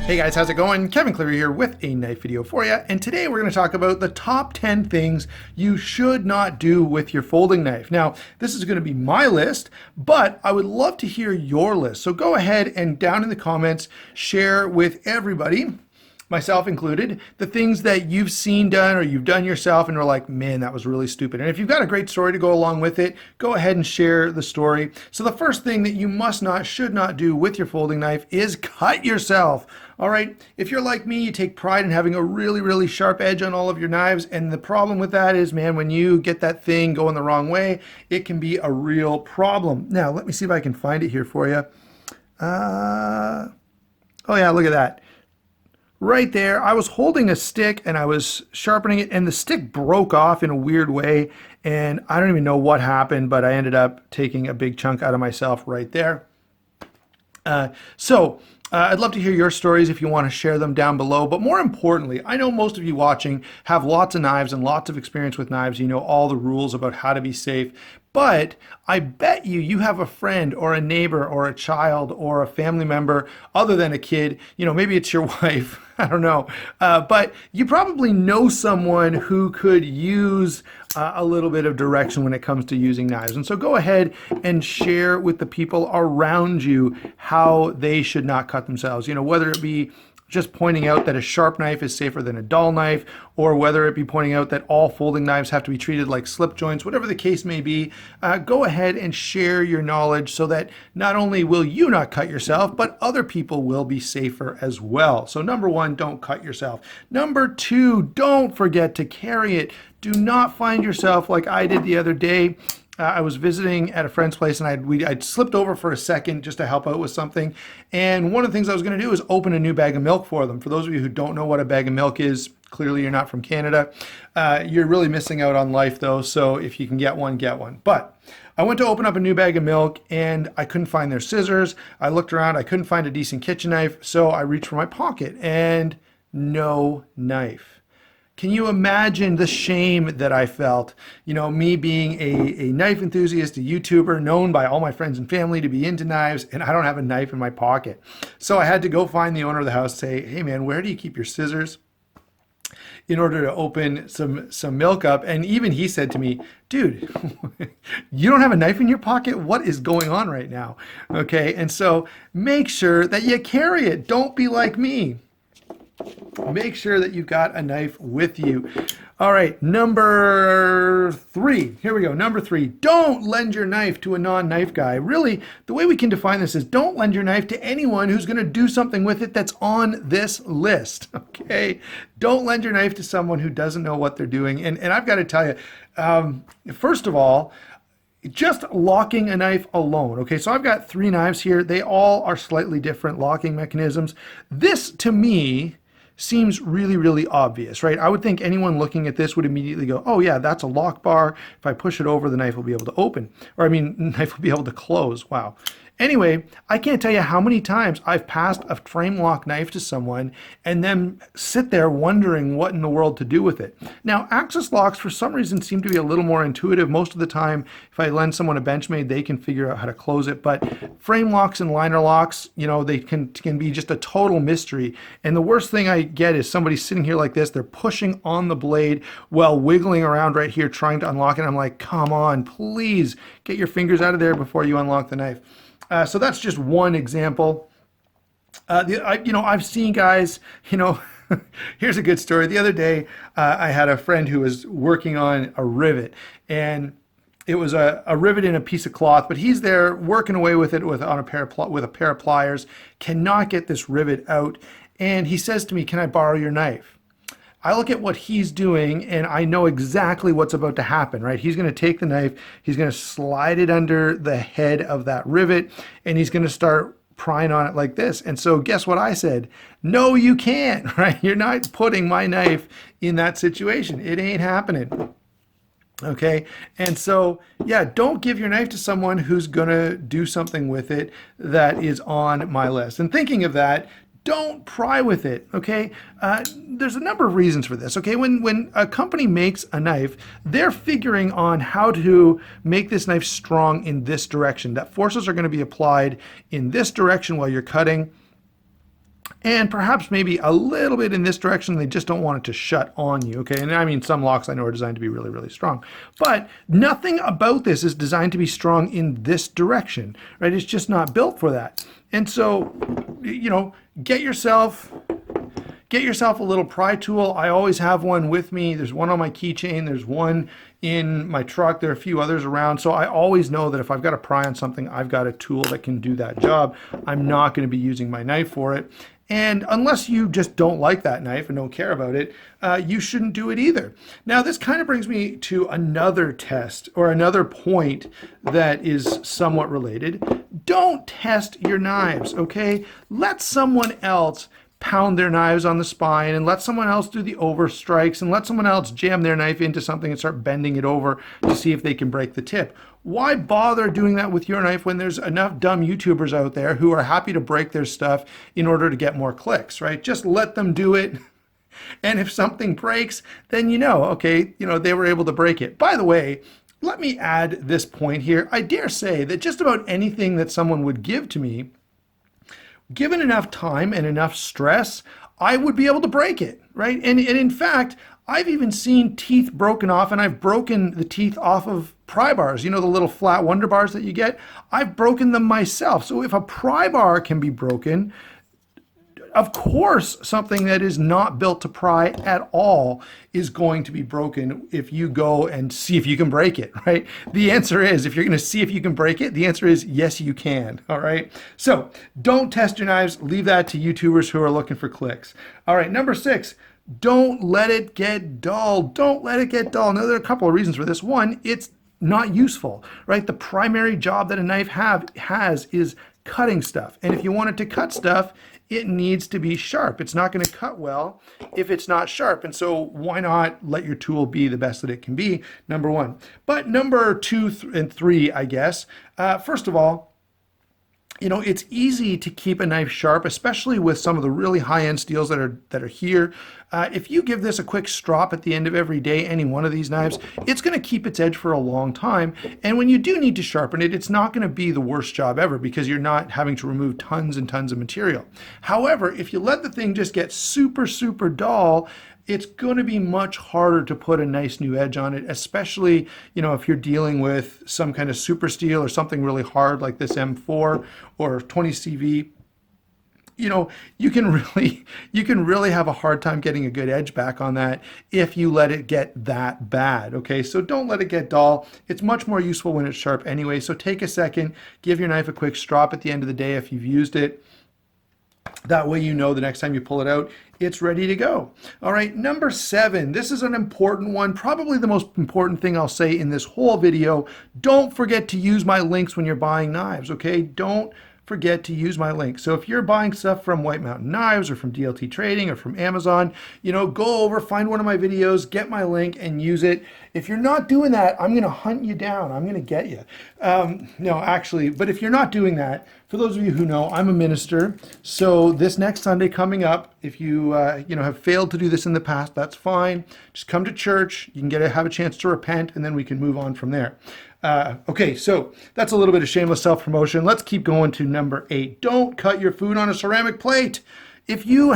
Hey guys, how's it going? Kevin Cleary here with a knife video for you, and today we're going to talk about the top 10 things you should not do with your folding knife. Now, this is going to be my list, but I would love to hear your list. So go ahead and down in the comments, share with everybody, myself included, the things that you've seen done or you've done yourself and you're like, man, that was really stupid. And if you've got a great story to go along with it, go ahead and share the story. So the first thing that you must not, should not do with your folding knife is cut yourself. All right, if you're like me, you take pride in having a really, really sharp edge on all of your knives. And the problem with that is, man, when you get that thing going the wrong way, it can be a real problem. Now, let me see if I can find it here for you. Oh yeah, look at that. Right there, I was holding a stick and I was sharpening it and the stick broke off in a weird way, and I don't even know what happened, but I ended up taking a big chunk out of myself right there. I'd love to hear your stories if you want to share them down below. But more importantly, I know most of you watching have lots of knives and lots of experience with knives. You know all the rules about how to be safe. But I bet you have a friend or a neighbor or a child or a family member other than a kid. You know, maybe it's your wife. I don't know. But you probably know someone who could use a little bit of direction when it comes to using knives. And so go ahead and share with the people around you how they should not cut themselves. You know, whether it be just pointing out that a sharp knife is safer than a dull knife, or whether it be pointing out that all folding knives have to be treated like slip joints, whatever the case may be, go ahead and share your knowledge so that not only will you not cut yourself, but other people will be safer as well. So number one, don't cut yourself. Number two, don't forget to carry it. Do not find yourself like I did the other day. I was visiting at a friend's place and I'd slipped over for a second just to help out with something. And one of the things I was going to do is open a new bag of milk for them. For those of you who don't know what a bag of milk is, clearly you're not from Canada. You're really missing out on life though. So if you can get one, get one. But I went to open up a new bag of milk and I couldn't find their scissors. I looked around, I couldn't find a decent kitchen knife. So I reached for my pocket and no knife. Can you imagine the shame that I felt? You know, me being a knife enthusiast, a YouTuber, known by all my friends and family to be into knives, and I don't have a knife in my pocket. So I had to go find the owner of the house, say, hey man, where do you keep your scissors? In order to open some milk up. And even he said to me, dude, you don't have a knife in your pocket? What is going on right now? Okay, and so make sure that you carry it. Don't be like me. Make sure that you've got a knife with you. All right, number three. Here we go. Number three, don't lend your knife to a non-knife guy. Really, the way we can define this is don't lend your knife to anyone who's going to do something with it that's on this list. Okay? Don't lend your knife to someone who doesn't know what they're doing. And I've got to tell you, first of all, just locking a knife alone. Okay, so I've got three knives here. They all are slightly different locking mechanisms. This, to me, seems really, really obvious, right? I would think anyone looking at this would immediately go, oh yeah, that's a lock bar. If I push it over, the knife will be able to open. Or I mean, knife will be able to close. Wow. Anyway, I can't tell you how many times I've passed a frame lock knife to someone and then sit there wondering what in the world to do with it. Now, access locks for some reason seem to be a little more intuitive. Most of the time, if I lend someone a Benchmade, they can figure out how to close it. But frame locks and liner locks, you know, they can be just a total mystery. And the worst thing I get is somebody sitting here like this, they're pushing on the blade while wiggling around right here trying to unlock it. I'm like, come on, please get your fingers out of there before you unlock the knife. So that's just one example. I've seen guys, here's a good story. The other day, I had a friend who was working on a rivet, and it was a rivet in a piece of cloth, but he's there working away with it with a pair of pliers, cannot get this rivet out. And he says to me, can I borrow your knife? I look at what he's doing and I know exactly what's about to happen, right? He's going to take the knife, he's going to slide it under the head of that rivet, and he's going to start prying on it like this. And so guess what I said? No, you can't, right? You're not putting my knife in that situation. It ain't happening. Okay, and so yeah, don't give your knife to someone who's going to do something with it that is on my list. And thinking of that, don't pry with it, okay? There's a number of reasons for this, okay? When a company makes a knife, they're figuring on how to make this knife strong in this direction. That forces are going to be applied in this direction while you're cutting. and perhaps maybe a little bit in this direction. They just don't want it to shut on you, okay? And I mean, some locks I know are designed to be really, really strong, but nothing about this is designed to be strong in this direction, right? It's just not built for that. And so, you know, get yourself a little pry tool. I always have one with me. There's one on my keychain. There's one in my truck. There are a few others around. So I always know that if I've got to pry on something, I've got a tool that can do that job. I'm not going to be using my knife for it. And unless you just don't like that knife and don't care about it, you shouldn't do it either. Now, this kind of brings me to another test or another point that is somewhat related. Don't test your knives, okay? Let someone else pound their knives on the spine and let someone else do the over strikes and let someone else jam their knife into something and start bending it over to see if they can break the tip. Why bother doing that with your knife when there's enough dumb YouTubers out there who are happy to break their stuff in order to get more clicks, right? Just let them do it. And if something breaks, then you know, okay, you know, they were able to break it. By the way, let me add this point here. I dare say that just about anything that someone would give to me, given enough time and enough stress, I would be able to break it, right? And in fact, I've even seen teeth broken off, and I've broken the teeth off of pry bars, you know, the little flat Wonder Bars that you get. I've broken them myself. So if a pry bar can be broken, of course, something that is not built to pry at all is going to be broken if you go and see if you can break it, right? The answer is, if you're going to see if you can break it, the answer is yes, you can, all right? So don't test your knives. Leave that to YouTubers who are looking for clicks. All right, number 6, don't let it get dull. Don't let it get dull. Now, there are a couple of reasons for this. One, it's not useful, right? The primary job that a knife has is cutting stuff. And if you want it to cut stuff, it needs to be sharp. It's not going to cut well if it's not sharp. And so why not let your tool be the best that it can be, number 1. But number 2 and 3, I guess, first of all, you know, it's easy to keep a knife sharp, especially with some of the really high-end steels that are here. If you give this a quick strop at the end of every day, any one of these knives, it's going to keep its edge for a long time. And when you do need to sharpen it, it's not going to be the worst job ever because you're not having to remove tons and tons of material. However, if you let the thing just get super, super dull, it's going to be much harder to put a nice new edge on it, especially, you know, if you're dealing with some kind of super steel or something really hard like this M4 or 20 CV. You know, you can really have a hard time getting a good edge back on that if you let it get that bad, okay? So don't let it get dull. It's much more useful when it's sharp anyway. So take a second, give your knife a quick strop at the end of the day if you've used it. That way you know the next time you pull it out, it's ready to go. All right, number 7. This is an important one, probably the most important thing I'll say in this whole video. Don't forget to use my links when you're buying knives, okay? Don't forget to use my link. So if you're buying stuff from White Mountain Knives or from DLT Trading or from Amazon, you know, go over, find one of my videos, get my link and use it. If you're not doing that, I'm going to hunt you down. I'm going to get you. No, actually, but if you're not doing that, for those of you who know, I'm a minister. So this next Sunday coming up, if you have failed to do this in the past, that's fine. Just come to church. You can have a chance to repent, and then we can move on from there. Okay, so that's a little bit of shameless self-promotion. Let's keep going to number 8. Don't cut your food on a ceramic plate. If you're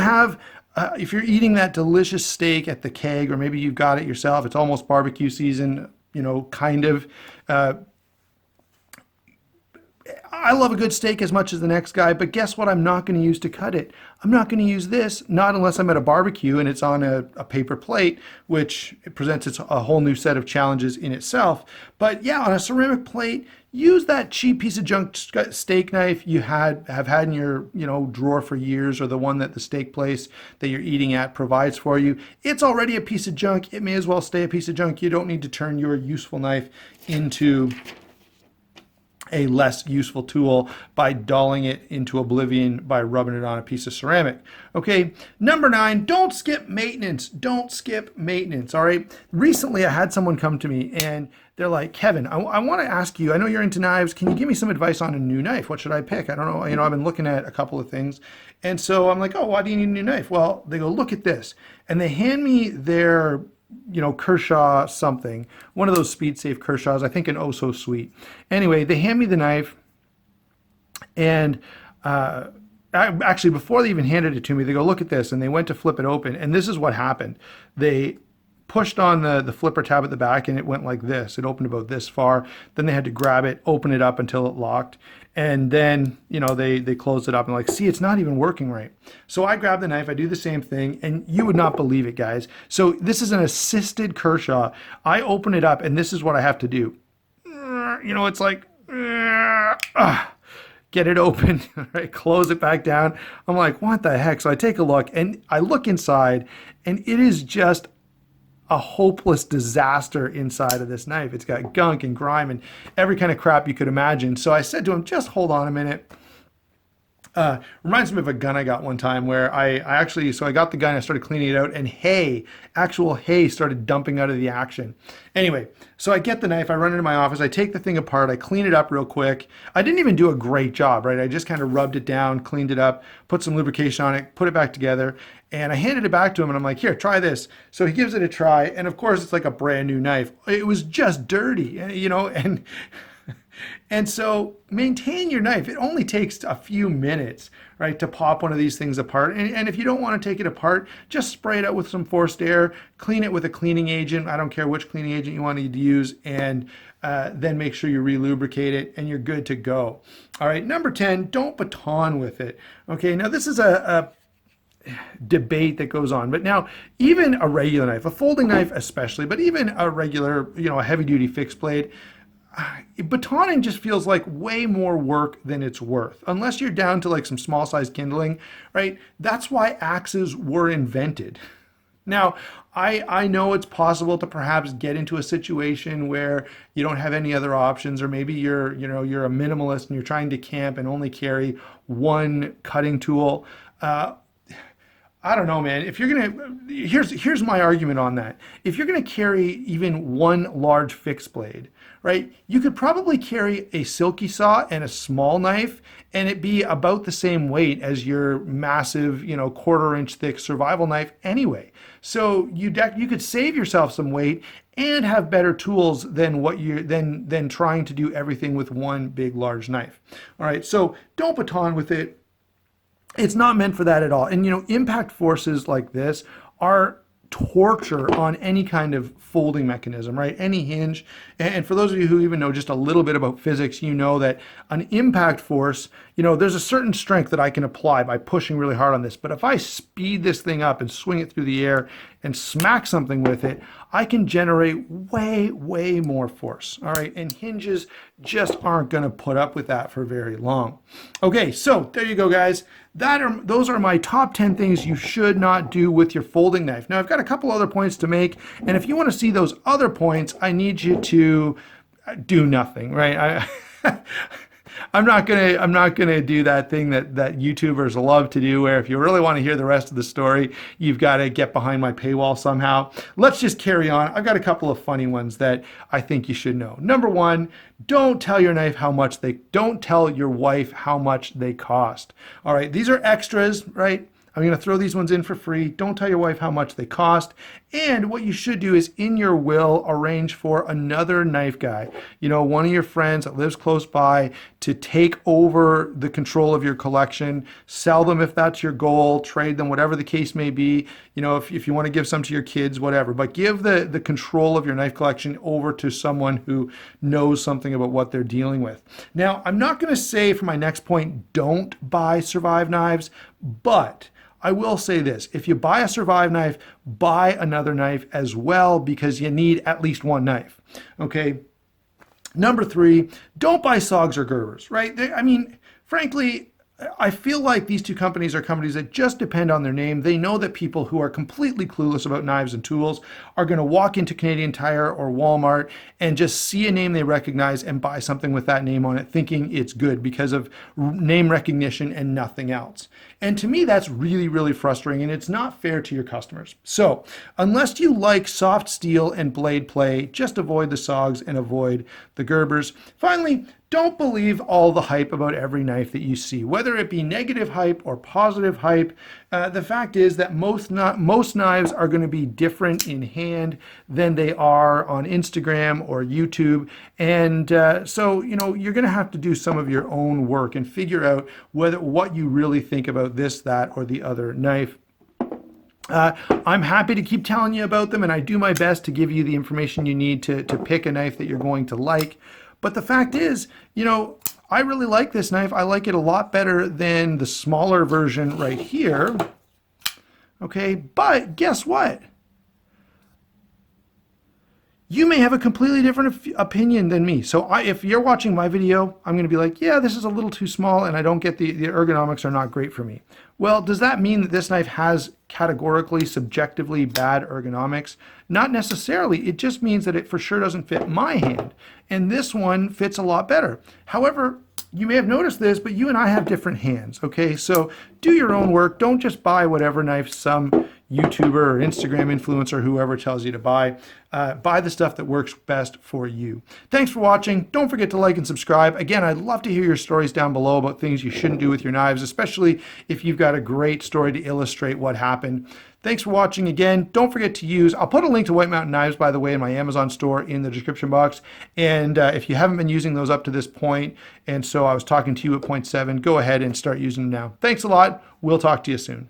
eating that delicious steak at the keg, or maybe you've got it yourself, it's almost barbecue season, you know, kind of. I love a good steak as much as the next guy, but guess what I'm not going to use to cut it? I'm not going to use this, not unless I'm at a barbecue and it's on a paper plate, which presents a whole new set of challenges in itself. But yeah, on a ceramic plate, use that cheap piece of junk steak knife you have had in your drawer for years, or the one that the steak place that you're eating at provides for you. It's already a piece of junk. It may as well stay a piece of junk. You don't need to turn your useful knife into a less useful tool by dulling it into oblivion by rubbing it on a piece of ceramic. Okay, number 9, don't skip maintenance. Don't skip maintenance, all right? Recently, I had someone come to me and they're like, Kevin, I want to ask you, I know you're into knives. Can you give me some advice on a new knife? What should I pick? I don't know. I've been looking at a couple of things. And so I'm like, oh, why do you need a new knife? Well, they go, look at this. And they hand me their Kershaw something, one of those Speed Safe Kershaws, I think an Oh So Sweet. Anyway, they hand me the knife, and actually, before they even handed it to me, they go, look at this. And they went to flip it open. And this is what happened. They pushed on the flipper tab at the back and it went like this. It opened about this far. Then they had to grab it, open it up until it locked. And then, they closed it up and like, see, it's not even working right. So I grab the knife, I do the same thing, and you would not believe it, guys. So this is an assisted Kershaw. I open it up and this is what I have to do. It's like, get it open, right? Close it back down. I'm like, what the heck? So I take a look and I look inside and it is just a hopeless disaster inside of this knife. It's got gunk and grime and every kind of crap you could imagine. So I said to him, just hold on a minute. Reminds me of a gun I got one time where I got the gun, I started cleaning it out, and actual hay started dumping out of the action. Anyway, so I get the knife, I run into my office, I take the thing apart, I clean it up real quick. I didn't even do a great job, right? I just kind of rubbed it down, cleaned it up, put some lubrication on it, put it back together, and I handed it back to him and I'm like, here, try this. So he gives it a try, and of course it's like a brand new knife. It was just dirty, and so maintain your knife. It only takes a few minutes, right, to pop one of these things apart. And if you don't want to take it apart, just spray it out with some forced air, clean it with a cleaning agent. I don't care which cleaning agent you want to use, and then make sure you re-lubricate it and you're good to go. All right, number 10, don't baton with it. Okay, now this is a debate that goes on, but now even a regular knife, a folding knife especially, but even a regular, a heavy duty fixed blade, batoning just feels like way more work than it's worth, unless you're down to like some small size kindling, right? That's why axes were invented. Now, I know it's possible to perhaps get into a situation where you don't have any other options, or maybe you're a minimalist and you're trying to camp and only carry one cutting tool. I don't know, man. If you're here's my argument on that. If you're gonna carry even one large fixed blade, right, you could probably carry a silky saw and a small knife, and it be about the same weight as your massive, 1/4 inch thick survival knife anyway. So you could save yourself some weight and have better tools than than trying to do everything with one big large knife. All right, so don't baton with it. It's not meant for that at all. And impact forces like this are torture on any kind of folding mechanism, right? Any hinge. And for those of you who even know just a little bit about physics, you know that an impact force, there's a certain strength that I can apply by pushing really hard on this. But if I speed this thing up and swing it through the air and smack something with it, I can generate way, way more force. All right. And hinges just aren't going to put up with that for very long. Okay. So there you go, guys. Those are my top 10 things you should not do with your folding knife. Now, I've got a couple other points to make. And if you want to see those other points, I need you to do nothing, right? I'm not gonna do that thing that YouTubers love to do, where if you really want to hear the rest of the story, you've got to get behind my paywall somehow. Let's just carry on. I've got a couple of funny ones that I think you should know. Number 1, don't tell your wife how much they cost. All right, these are extras, right? I'm going to throw these ones in for free. Don't tell your wife how much they cost. And what you should do is, in your will, arrange for another knife guy, one of your friends that lives close by, to take over the control of your collection. Sell them if that's your goal, trade them, whatever the case may be. If you want to give some to your kids, whatever. But give the control of your knife collection over to someone who knows something about what they're dealing with. Now, I'm not going to say for my next point, don't buy Survive knives, but I will say this: if you buy a Survive knife, buy another knife as well, because you need at least one knife. Okay. Number 3, don't buy SOGs or Gerbers, right? Frankly, I feel like these two companies are companies that just depend on their name. They know that people who are completely clueless about knives and tools are going to walk into Canadian Tire or Walmart and just see a name they recognize and buy something with that name on it, thinking it's good because of name recognition and nothing else. And to me, that's really, really frustrating, and it's not fair to your customers. So unless you like soft steel and blade play, just avoid the SOGs and avoid the Gerbers. Finally, don't believe all the hype about every knife that you see, whether it be negative hype or positive hype. The fact is that most knives are going to be different in hand than they are on Instagram or YouTube. And so, you're going to have to do some of your own work and figure out what you really think about this, that, or the other knife. I'm happy to keep telling you about them, and I do my best to give you the information you need to pick a knife that you're going to like. But the fact is, I really like this knife. I like it a lot better than the smaller version right here. Okay, but guess what? You may have a completely different opinion than me. So if you're watching my video, I'm going to be like, yeah, this is a little too small and I don't get the ergonomics are not great for me. Well, does that mean that this knife has categorically, subjectively bad ergonomics? Not necessarily. It just means that it for sure doesn't fit my hand. And this one fits a lot better. However, you may have noticed this, but you and I have different hands, okay? So do your own work. Don't just buy whatever knife some YouTuber or Instagram influencer, whoever tells you to buy. Buy the stuff that works best for you. Thanks for watching. Don't forget to like and subscribe. Again, I'd love to hear your stories down below about things you shouldn't do with your knives, especially if you've got a great story to illustrate what happened. Thanks for watching again. Don't forget to I'll put a link to White Mountain Knives, by the way, in my Amazon store in the description box. And if you haven't been using those up to this point, and so I was talking to you at point 7, go ahead and start using them now. Thanks a lot. We'll talk to you soon.